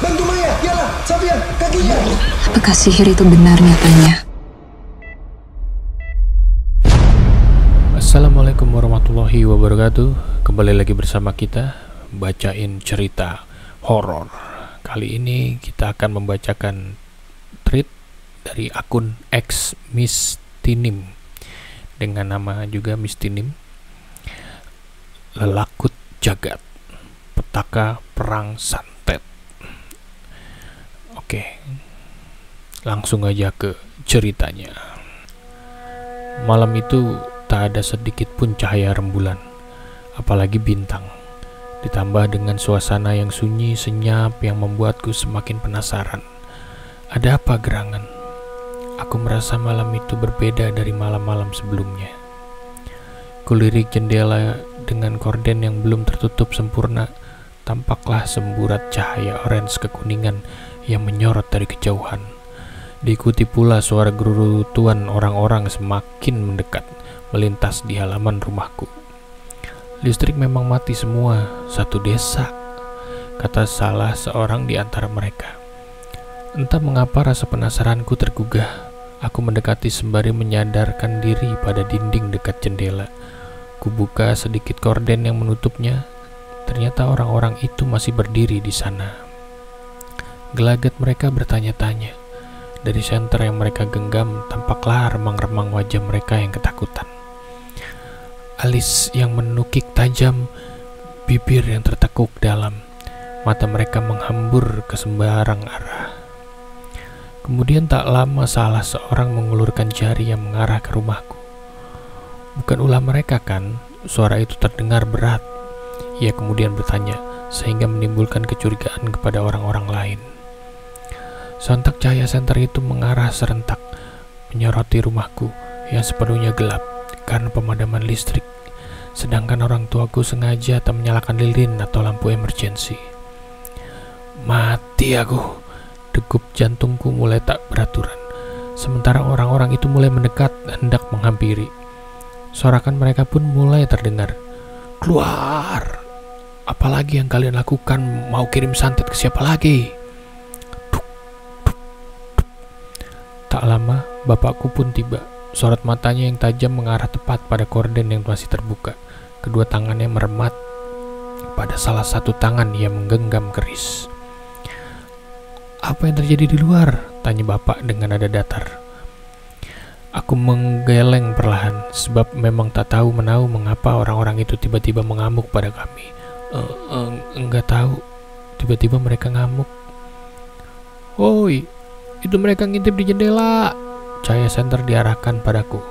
bantu Maya. Yalah, Safian, kakinya. Apakah sihir itu benar nyatanya? Assalamualaikum warahmatullahi wabarakatuh. Kembali lagi bersama kita bacain cerita horor. Kali ini kita akan membacakan tweet dari akun X Mistinim dengan nama juga Mistinim. Lelakut Jagat, Petaka Perang Santet. Oke, langsung aja ke ceritanya. Malam itu tak ada sedikit pun cahaya rembulan, apalagi bintang. Ditambah dengan suasana yang sunyi senyap yang membuatku semakin penasaran. Ada apa gerangan? Aku merasa malam itu berbeda dari malam-malam sebelumnya. Kulirik jendela dengan korden yang belum tertutup sempurna. Tampaklah semburat cahaya orange kekuningan yang menyorot dari kejauhan. Diikuti pula suara gerutuan orang-orang semakin mendekat, melintas di halaman rumahku. Listrik memang mati semua, satu desa, kata salah seorang di antara mereka. Entah mengapa rasa penasaranku tergugah. Aku mendekati sembari menyadarkan diri pada dinding dekat jendela. Kubuka sedikit korden yang menutupnya. Ternyata orang-orang itu masih berdiri di sana. Gelagat mereka bertanya-tanya. Dari senter yang mereka genggam, tampaklah remang-remang wajah mereka yang ketakutan. Alis yang menukik tajam, bibir yang tertekuk dalam, mata mereka menghambur ke sembarang arah. Kemudian tak lama salah seorang mengulurkan jari yang mengarah ke rumahku. Bukan ulah mereka kan? Suara itu terdengar berat. Ia kemudian bertanya, sehingga menimbulkan kecurigaan kepada orang-orang lain. Sontak cahaya senter itu mengarah serentak, menyoroti rumahku yang sepenuhnya gelap karena pemadaman listrik. Sedangkan orang tuaku sengaja tak menyalakan lilin atau lampu emergensi. Mati aku. Degup jantungku mulai tak beraturan. Sementara orang-orang itu mulai mendekat, hendak menghampiri. Sorakan mereka pun mulai terdengar. Keluar! Apalagi yang kalian lakukan? Mau kirim santet ke siapa lagi? Duk, duk, duk. Tak lama, bapakku pun tiba. Sorot matanya yang tajam mengarah tepat pada korden yang masih terbuka. Kedua tangannya meremat pada salah satu tangan yang menggenggam keris. Apa yang terjadi di luar? Tanya bapak dengan nada datar. Aku menggeleng perlahan, sebab memang tak tahu menahu mengapa orang-orang itu tiba-tiba mengamuk pada kami. Enggak tahu, tiba-tiba mereka ngamuk. Woi, itu mereka ngintip di jendela. Cahaya senter diarahkan padaku.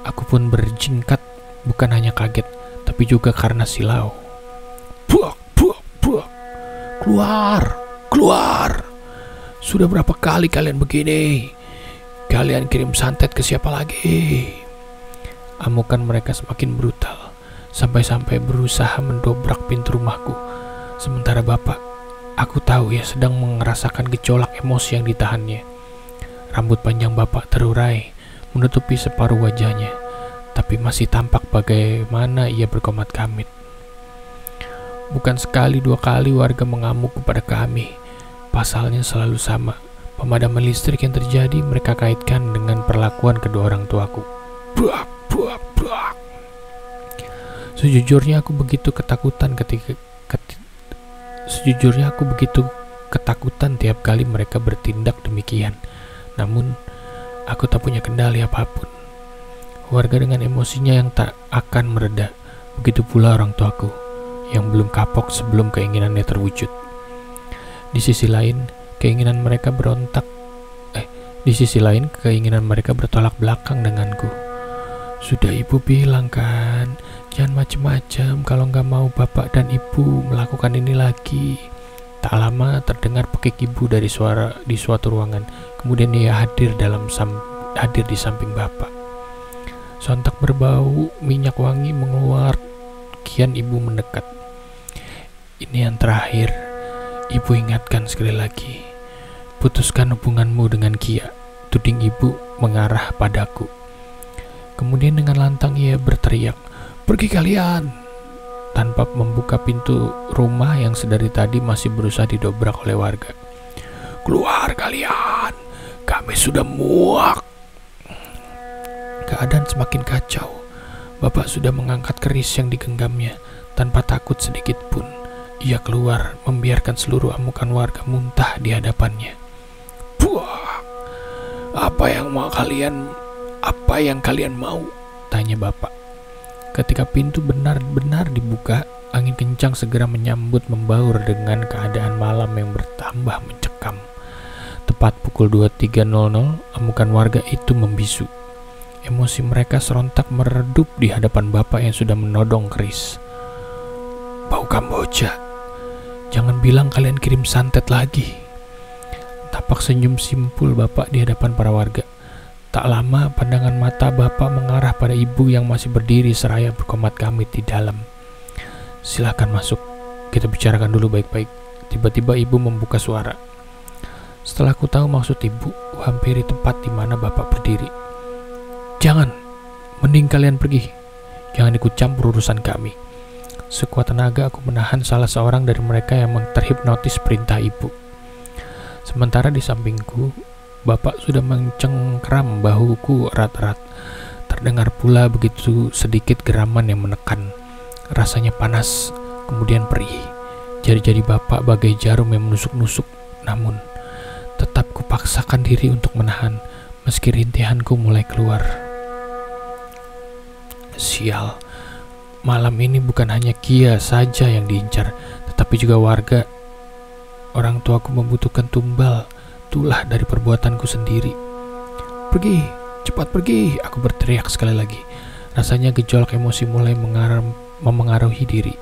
Aku pun berjingkat, bukan hanya kaget, tapi juga karena silau. Buak, buak, buak. Keluar, keluar. Sudah berapa kali kalian begini? Kalian kirim santet ke siapa lagi? Amukan mereka semakin brutal, sampai-sampai berusaha mendobrak pintu rumahku. Sementara bapak, aku tahu ia sedang merasakan gejolak emosi yang ditahannya. Rambut panjang bapak terurai, menutupi separuh wajahnya, tapi masih tampak bagaimana ia berkomat kamit. Bukan sekali dua kali warga mengamuk kepada kami. Pasalnya selalu sama. Pemadaman listrik yang terjadi mereka kaitkan dengan perlakuan kedua orang tuaku. Buak, buak, buak. Sejujurnya aku begitu ketakutan tiap kali mereka bertindak demikian. Namun, aku tak punya kendali apapun. Warga dengan emosinya yang tak akan mereda. Begitu pula orang tuaku yang belum kapok sebelum keinginannya terwujud. Di sisi lain, keinginan mereka bertolak belakang denganku. Sudah ibu bilang kan, jangan macem-macem kalau nggak mau bapak dan ibu melakukan ini lagi. Tak lama terdengar pekik ibu dari suatu ruangan. Kemudian ia hadir di samping bapak. Sontak berbau minyak wangi mengeluar. Kian ibu mendekat. Ini yang terakhir. Ibu ingatkan sekali lagi, putuskan hubunganmu dengan Kia. Tuding ibu mengarah padaku. Kemudian dengan lantang ia berteriak, pergi kalian. tanpa membuka pintu rumah yang sedari tadi masih berusaha didobrak oleh warga. "Keluar kalian, kami sudah muak." Keadaan semakin kacau. Bapak sudah mengangkat keris yang digenggamnya tanpa takut sedikit pun. Ia keluar, membiarkan seluruh amukan warga muntah di hadapannya. "Buah, apa yang kalian mau?" tanya Bapak. Ketika pintu benar-benar dibuka, angin kencang segera menyambut membaur dengan keadaan malam yang bertambah mencekam. Tepat pukul 23.00, amukan warga itu membisu. Emosi mereka serentak meredup di hadapan Bapak yang sudah menodong keris. "Bau Kamboja, jangan bilang kalian kirim santet lagi." Tapak senyum simpul Bapak di hadapan para warga. Tak lama pandangan mata Bapak mengarah pada ibu yang masih berdiri seraya berkomat kamit di dalam. "Silakan masuk, kita bicarakan dulu baik-baik." Tiba-tiba ibu membuka suara. Setelah ku tahu maksud ibu, hampiri tempat di mana Bapak berdiri. "Jangan, mending kalian pergi. Jangan ikut campur urusan kami." Sekuat tenaga aku menahan salah seorang dari mereka yang terhipnotis perintah ibu. Sementara di sampingku, Bapak sudah mencengkram bahuku erat-erat. Terdengar pula begitu sedikit geraman yang menekan. Rasanya panas, kemudian perih. Jari-jari Bapak bagai jarum yang menusuk-nusuk. Namun, tetap kupaksakan diri untuk menahan, meski rintihanku mulai keluar. Sial, malam ini bukan hanya Kia saja yang diincar, tetapi juga warga. Orang tuaku membutuhkan tumbal, tulah dari perbuatanku sendiri. "Pergi, cepat pergi!" aku berteriak sekali lagi. Rasanya gejolak emosi mulai memengaruhi diri.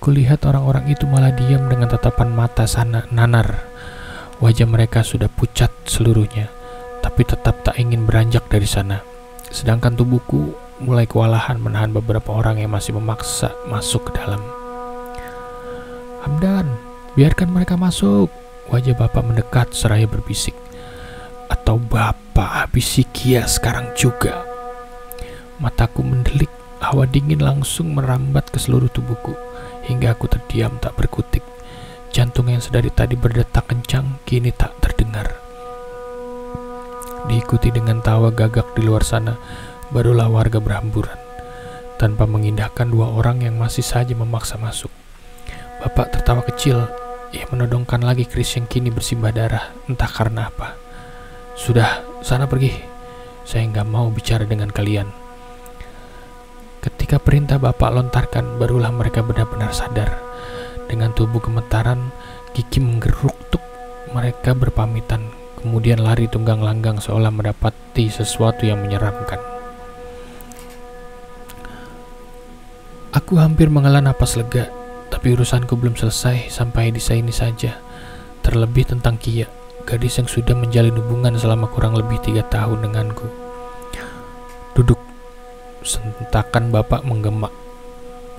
Kulihat orang-orang itu malah diam dengan tatapan mata nanar. Wajah mereka sudah pucat seluruhnya, tapi tetap tak ingin beranjak dari sana. Sedangkan tubuhku mulai kewalahan menahan beberapa orang yang masih memaksa masuk ke dalam. "Hamdan, biarkan mereka masuk." Wajah Bapak mendekat seraya berbisik. "Atau Bapak habisi Kia sekarang juga?" Mataku mendelik, hawa dingin langsung merambat ke seluruh tubuhku, hingga aku terdiam tak berkutik. Jantung yang sedari tadi berdetak kencang, kini tak terdengar. Diikuti dengan tawa gagak di luar sana, barulah warga berhamburan, tanpa mengindahkan dua orang yang masih saja memaksa masuk. Bapak tertawa kecil. Ia menodongkan lagi keris yang kini bersimbah darah, entah karena apa. "Sudah, sana pergi. Saya nggak mau bicara dengan kalian." Ketika perintah Bapak lontarkan, barulah mereka benar-benar sadar. Dengan tubuh gemetaran, gigi menggeruk-tuk, mereka berpamitan, kemudian lari tunggang langgang seolah mendapati sesuatu yang menyeramkan. Aku hampir menghela napas lega. Tapi urusanku belum selesai sampai di sini saja. Terlebih tentang Kia, gadis yang sudah menjalin hubungan selama kurang lebih 3 tahun denganku. "Duduk." Sentakan Bapak menggema,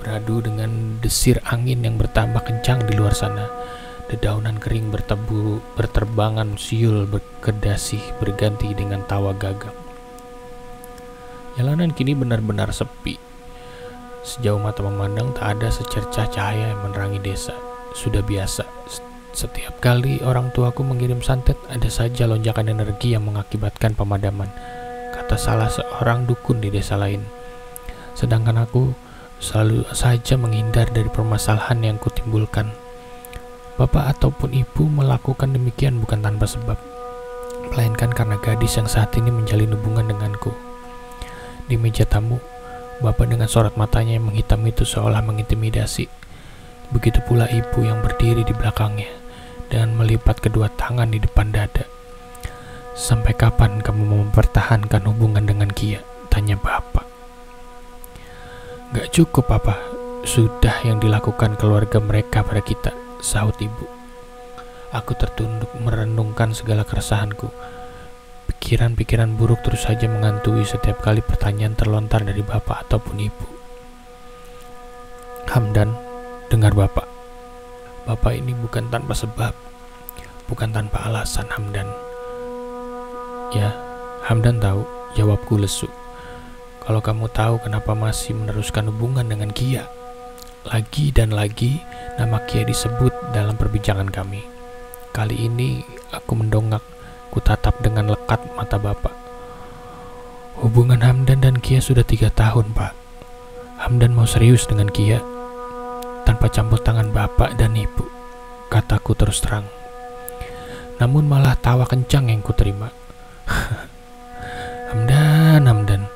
beradu dengan desir angin yang bertambah kencang di luar sana. Dedaunan kering berterbangan siul berkedasih berganti dengan tawa gagak. Jalanan kini benar-benar sepi. Sejauh mata memandang tak ada secercah cahaya yang menerangi desa. Sudah biasa, setiap kali orang tuaku mengirim santet, ada saja lonjakan energi yang mengakibatkan pemadaman, kata salah seorang dukun di desa lain. Sedangkan aku selalu saja menghindar dari permasalahan yang kutimbulkan. Bapak ataupun ibu melakukan demikian bukan tanpa sebab, melainkan karena gadis yang saat ini menjalin hubungan denganku. Di meja tamu, Bapak dengan sorot matanya yang menghitam itu seolah mengintimidasi. Begitu pula ibu yang berdiri di belakangnya dengan melipat kedua tangan di depan dada. "Sampai kapan kamu mau mempertahankan hubungan dengan Kia?" tanya Bapak. "Gak cukup apa? Sudah yang dilakukan keluarga mereka pada kita," sahut ibu. Aku tertunduk merenungkan segala keresahanku. Pikiran-pikiran buruk terus saja menghantui setiap kali pertanyaan terlontar dari Bapak ataupun ibu. "Hamdan, dengar Bapak. Bapak ini bukan tanpa sebab, bukan tanpa alasan, Hamdan." "Ya," Hamdan tahu, jawabku lesu. "Kalau kamu tahu kenapa masih meneruskan hubungan dengan Kia, lagi dan lagi nama Kia disebut dalam perbincangan kami. Kali ini aku mendongak, ku tatap dengan lekat mata bapak. Hubungan Hamdan dan Kia sudah 3 tahun, Pak. Hamdan mau serius dengan Kia tanpa campur tangan bapak dan ibu, kataku terus terang. Namun malah tawa kencang yang kuterima. Hamdan,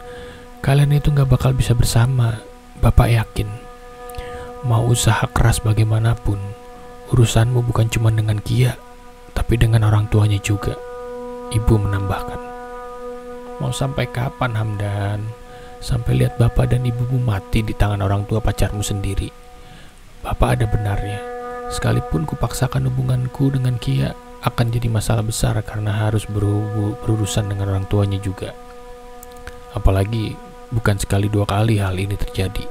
kalian itu gak bakal bisa bersama. Bapak yakin. Mau usaha keras bagaimanapun, urusanmu bukan cuma dengan Kia, tapi dengan orang tuanya juga, ibu menambahkan. Mau sampai kapan, Hamdan? Sampai lihat bapak dan ibumu mati di tangan orang tua pacarmu sendiri. Bapak ada benarnya. Sekalipun kupaksakan hubunganku dengan Kia akan jadi masalah besar karena harus berurusan dengan orang tuanya juga. Apalagi bukan sekali 2 kali hal ini terjadi.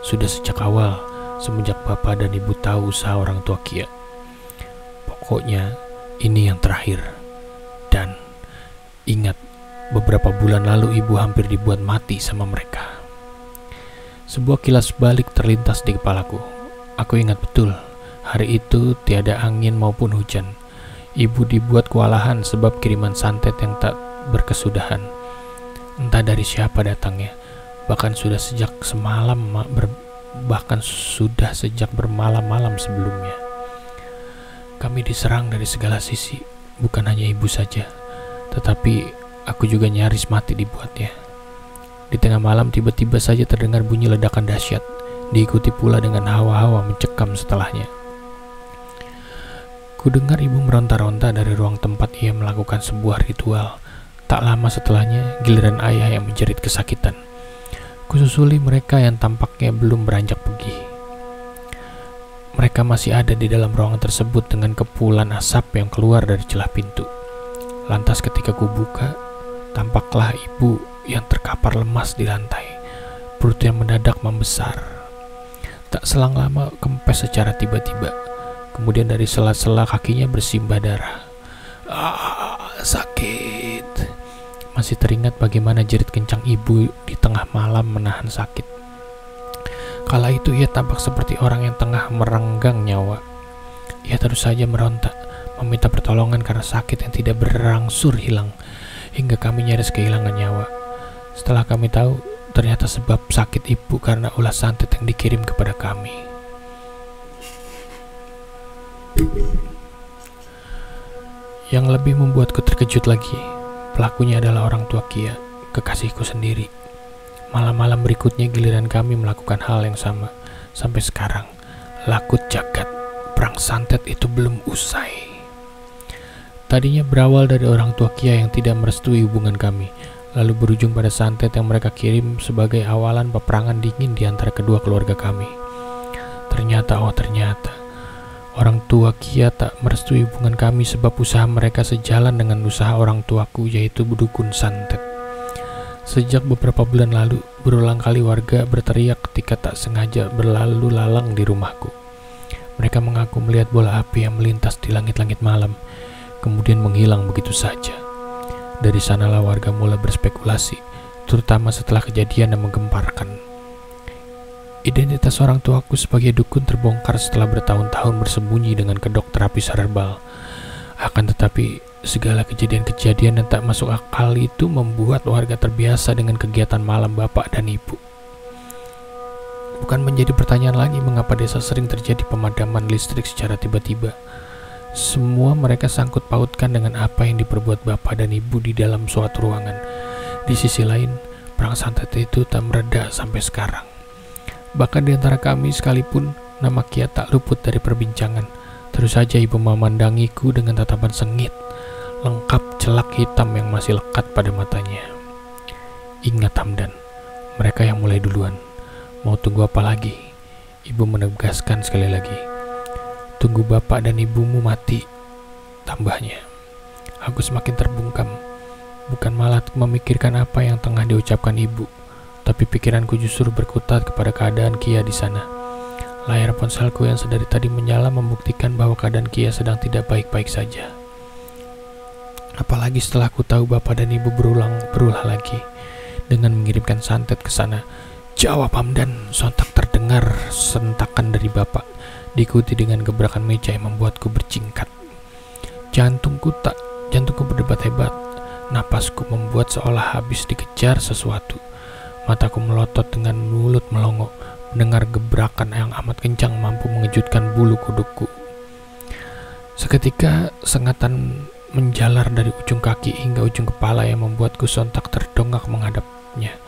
Sudah sejak awal, semenjak bapak dan ibu tahu usaha orang tua Kia. Pokoknya ini yang terakhir. Dan ingat, beberapa bulan lalu ibu hampir dibuat mati sama mereka. Sebuah kilas balik terlintas di kepalaku. Aku ingat betul, hari itu tiada angin maupun hujan. Ibu dibuat kewalahan sebab kiriman santet yang tak berkesudahan. Entah dari siapa datangnya. Bahkan sudah sejak bermalam-malam sebelumnya. Kami diserang dari segala sisi, bukan hanya ibu saja, tetapi aku juga nyaris mati dibuatnya. Di tengah malam tiba-tiba saja terdengar bunyi ledakan dahsyat, diikuti pula dengan hawa-hawa mencekam setelahnya. Kudengar ibu meronta-ronta dari ruang tempat ia melakukan sebuah ritual. Tak lama setelahnya, giliran ayah yang menjerit kesakitan. Kususuli mereka yang tampaknya belum beranjak pergi. Mereka masih ada di dalam ruangan tersebut dengan kepulan asap yang keluar dari celah pintu. Lantas ketika kubuka, tampaklah ibu yang terkapar lemas di lantai. Perut yang mendadak membesar. Tak selang lama kempes secara tiba-tiba. Kemudian dari sela-sela kakinya bersimbah darah. Sakit. Masih teringat bagaimana jerit kencang ibu di tengah malam menahan sakit. Kala itu ia tampak seperti orang yang tengah merenggang nyawa. Ia terus saja meronta, meminta pertolongan karena sakit yang tidak berangsur hilang, hingga kami nyaris kehilangan nyawa. Setelah kami tahu, ternyata sebab sakit ibu karena ulah santet yang dikirim kepada kami. Yang lebih membuatku terkejut lagi, pelakunya adalah orang tua Kia, kekasihku sendiri. Malam-malam berikutnya giliran kami melakukan hal yang sama. Sampai sekarang, lakut jagat, perang santet itu belum usai. Tadinya berawal dari orang tua Kia yang tidak merestui hubungan kami, lalu berujung pada santet yang mereka kirim sebagai awalan peperangan dingin di antara kedua keluarga kami. Ternyata, orang tua Kia tak merestui hubungan kami sebab usaha mereka sejalan dengan usaha orang tuaku, yaitu berdukun santet. Sejak beberapa bulan lalu, berulang kali warga berteriak ketika tak sengaja berlalu lalang di rumahku. Mereka mengaku melihat bola api yang melintas di langit-langit malam, kemudian menghilang begitu saja. Dari sanalah warga mulai berspekulasi, terutama setelah kejadian yang menggemparkan. Identitas orang tuaku sebagai dukun terbongkar setelah bertahun-tahun bersembunyi dengan kedok terapis herbal. Akan tetapi, segala kejadian-kejadian yang tak masuk akal itu membuat warga terbiasa dengan kegiatan malam bapak dan ibu. Bukan menjadi pertanyaan lagi mengapa desa sering terjadi pemadaman listrik secara tiba-tiba. Semua mereka sangkut pautkan dengan apa yang diperbuat bapak dan ibu di dalam suatu ruangan. Di sisi lain, perang santet itu tak mereda sampai sekarang. Bahkan di antara kami sekalipun, nama Kia tak luput dari perbincangan. Terus saja ibu memandangiku dengan tatapan sengit, lengkap celak hitam yang masih lekat pada matanya. Ingat Hamdan, mereka yang mulai duluan. Mau tunggu apa lagi? Ibu menegaskan sekali lagi. Tunggu bapak dan ibumu mati, tambahnya. Aku semakin terbungkam. Bukan malah memikirkan apa yang tengah diucapkan ibu, tapi pikiranku justru berkutat kepada keadaan Kia di sana. Layar ponselku yang sedari tadi menyala membuktikan bahwa keadaan Kia sedang tidak baik-baik saja. Apalagi setelah ku tahu bapak dan ibu berulah lagi dengan mengirimkan santet ke sana. Jawab Hamdan, sontak terdengar mendengar sentakan dari bapak, diikuti dengan gebrakan meja yang membuatku berjingkat. Jantungku berdebat hebat. Napasku membuat seolah habis dikejar sesuatu. Mataku melotot dengan mulut melongo, mendengar gebrakan yang amat kencang mampu mengejutkan bulu kudukku. Seketika sengatan menjalar dari ujung kaki hingga ujung kepala yang membuatku sontak terdongak menghadapnya.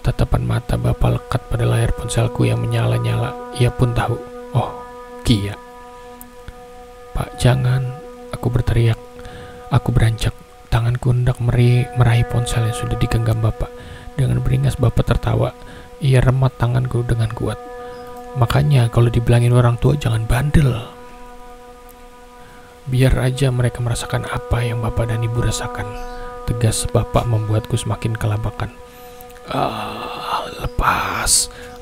Tatapan mata bapak lekat pada layar ponselku yang menyala-nyala. Ia pun tahu, oh, Kia. Pak, jangan, aku berteriak. Aku beranjak, tanganku hendak meraih ponsel yang sudah digenggam bapak. Dengan beringas bapak tertawa. Ia remat tanganku dengan kuat. Makanya kalau dibilangin orang tua jangan bandel. Biar aja mereka merasakan apa yang bapak dan ibu rasakan. Tegas bapak membuatku semakin kelabakan.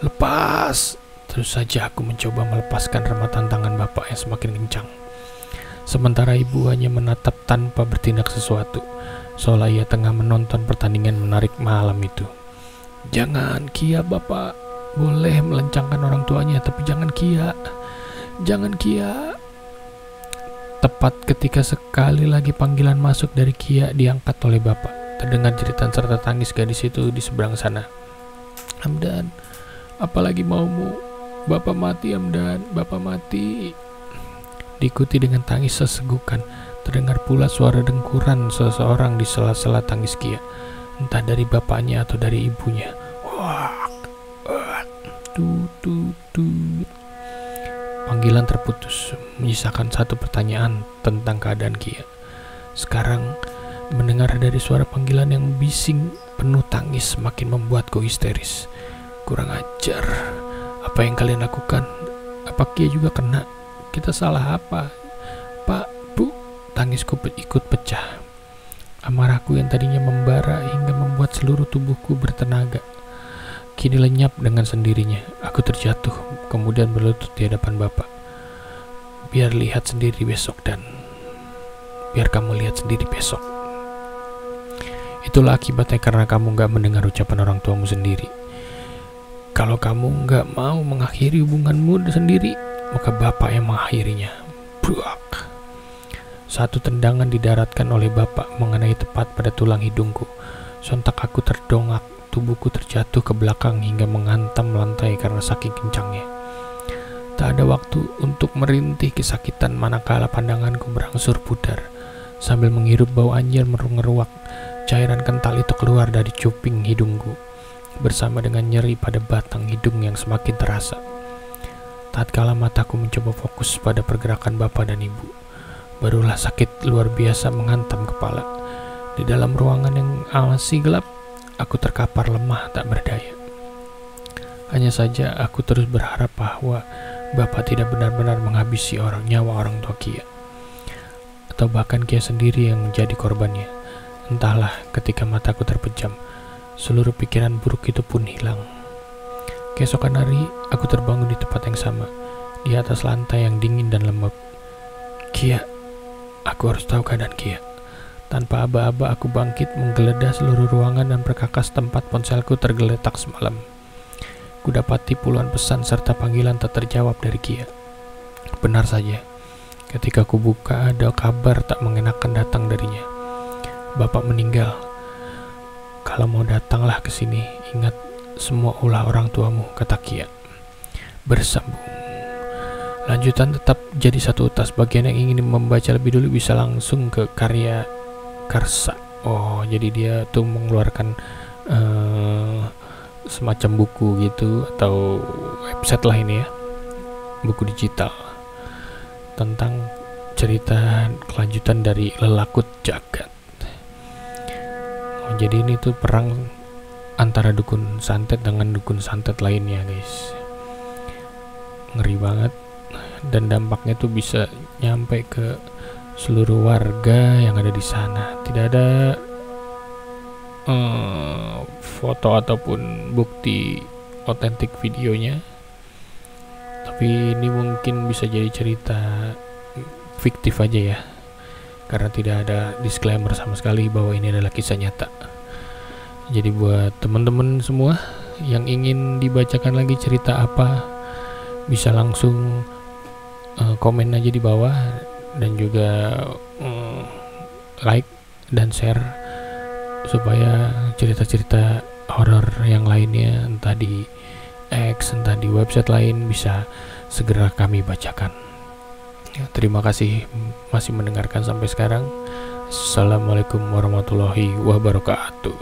Lepas. Terus saja aku mencoba melepaskan rematan tangan bapak yang semakin kencang. Sementara ibu hanya menatap tanpa bertindak sesuatu, seolah ia tengah menonton pertandingan menarik malam itu. Jangan, Kia, bapak. Boleh melencangkan orang tuanya, tapi jangan Kia. Jangan, Kia. Tepat ketika sekali lagi panggilan masuk dari Kia diangkat oleh bapak, terdengar jeritan serta tangis gadis itu di seberang sana. Hamdan, apalagi maumu? Bapak mati, Hamdan. Bapak mati. Diikuti dengan tangis sesegukan, terdengar pula suara dengkuran seseorang di sela-sela tangis Kia, entah dari bapaknya atau dari ibunya. Panggilan terputus, menyisakan satu pertanyaan tentang keadaan Kia. Sekarang, mendengar dari suara panggilan yang bising penuh tangis semakin membuatku histeris. Kurang ajar, apa yang kalian lakukan? Apa Kia juga kena? Kita salah apa? Pak, Bu, tangisku ikut pecah. Amarahku yang tadinya membara hingga membuat seluruh tubuhku bertenaga, kini lenyap dengan sendirinya. Aku terjatuh, kemudian berlutut di hadapan bapak. Biar lihat sendiri besok dan biar kamu lihat sendiri besok. Itulah akibatnya karena kamu gak mendengar ucapan orang tuamu sendiri. Kalau kamu gak mau mengakhiri hubunganmu sendiri, maka bapak yang mengakhirinya. Buak. Satu tendangan didaratkan oleh bapak mengenai tepat pada tulang hidungku. Sontak aku terdongak, tubuhku terjatuh ke belakang hingga menghantam lantai karena saking kencangnya. Tak ada waktu untuk merintih kesakitan manakala pandanganku berangsur pudar. Sambil menghirup bau anjir mengeruak, cairan kental itu keluar dari cuping hidungku, bersama dengan nyeri pada batang hidung yang semakin terasa. Tatkala mataku mencoba fokus pada pergerakan bapak dan ibu, barulah sakit luar biasa menghantam kepala. Di dalam ruangan yang masih gelap, aku terkapar lemah tak berdaya. Hanya saja aku terus berharap bahwa bapak tidak benar-benar menghabisi nyawa orang tua Kia, atau bahkan Kia sendiri yang menjadi korbannya. Entahlah, ketika mataku terpejam, seluruh pikiran buruk itu pun hilang. Keesokan hari, aku terbangun di tempat yang sama, di atas lantai yang dingin dan lembab. Kia, aku harus tahu keadaan Kia. Tanpa aba-aba aku bangkit menggeledah seluruh ruangan dan perkakas tempat ponselku tergeletak semalam. Kudapati puluhan pesan serta panggilan tak terjawab dari Kia. Benar saja, ketika ku buka ada kabar tak mengenakan datang darinya. Bapak meninggal. Kalau mau datanglah ke sini, ingat semua ulah orang tuamu, kata Kia. Bersambung. Lanjutan tetap jadi satu utas. Bagian yang ingin membaca lebih dulu bisa langsung ke Karya Karsa. Oh, jadi dia tuh mengeluarkan semacam buku gitu atau website lah ini ya, buku digital tentang cerita kelanjutan dari Lelakut Jagat. Oh, jadi ini tuh perang antara dukun santet dengan dukun santet lainnya, guys. Ngeri banget, dan dampaknya tuh bisa nyampe ke seluruh warga yang ada di sana. Tidak ada foto ataupun bukti otentik videonya, tapi ini mungkin bisa jadi cerita fiktif aja ya, karena tidak ada disclaimer sama sekali bahwa ini adalah kisah nyata. Jadi buat teman-teman semua yang ingin dibacakan lagi cerita apa bisa langsung komen aja di bawah, dan juga like dan share supaya cerita-cerita horor yang lainnya, entah di X, entah di website lain, bisa segera kami bacakan. Ya, terima kasih masih mendengarkan sampai sekarang. Assalamualaikum warahmatullahi wabarakatuh.